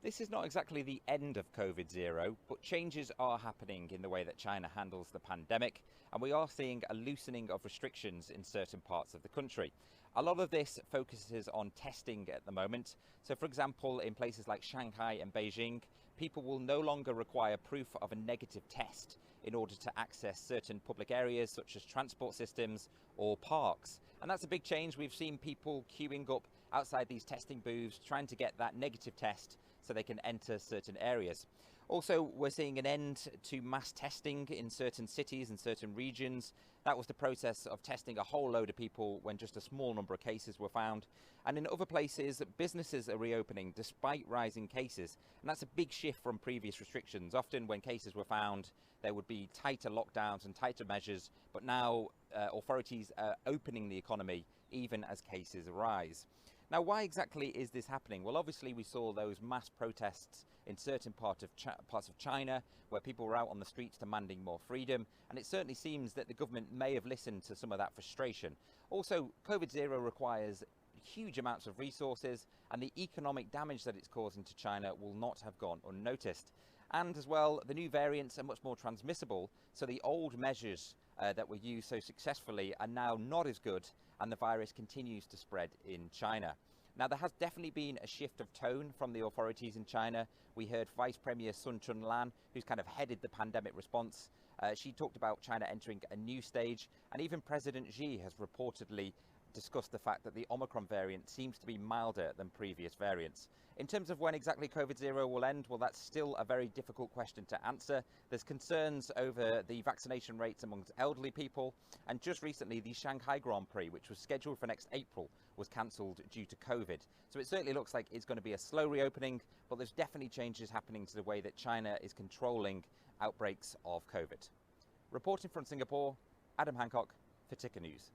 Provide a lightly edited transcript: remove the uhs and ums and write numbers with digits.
This is not exactly the end of COVID-0, but changes are happening in the way that China handles the pandemic, and we are seeing a loosening of restrictions in certain parts of the country. A lot of this focuses on testing at the moment. So, for example, in places like Shanghai and Beijing, people will no longer require proof of a negative test in order to access certain public areas such as transport systems or parks. And that's a big change. We've seen people queuing up outside these testing booths trying to get that negative test so they can enter certain areas. Also, we're seeing an end to mass testing in certain cities and certain regions. That was the process of testing a whole load of people when just a small number of cases were found. And in other places, businesses are reopening despite rising cases. And that's a big shift from previous restrictions. Often when cases were found, there would be tighter lockdowns and tighter measures, but now authorities are opening the economy even as cases arise. Now, why exactly is this happening? Well, obviously we saw those mass protests in certain parts of China where people were out on the streets demanding more freedom, and it certainly seems that the government may have listened to some of that frustration. Also, COVID-0 requires huge amounts of resources, and the economic damage that it's causing to China will not have gone unnoticed. And as well, the new variants are much more transmissible, so the old measures that were used so successfully are now not as good, and the virus continues to spread in China. Now, there has definitely been a shift of tone from the authorities in China. We heard Vice Premier Sun Chunlan, who's kind of headed the pandemic response. She talked about China entering a new stage, and even President Xi has reportedly discussed the fact that the Omicron variant seems to be milder than previous variants. In terms of when exactly COVID-0 will end, well, that's still a very difficult question to answer. There's concerns over the vaccination rates amongst elderly people, and just recently the Shanghai Grand Prix, which was scheduled for next April, was cancelled due to COVID. So it certainly looks like it's going to be a slow reopening, but there's definitely changes happening to the way that China is controlling outbreaks of COVID. Reporting from Singapore, Adam Hancock for TICKER News.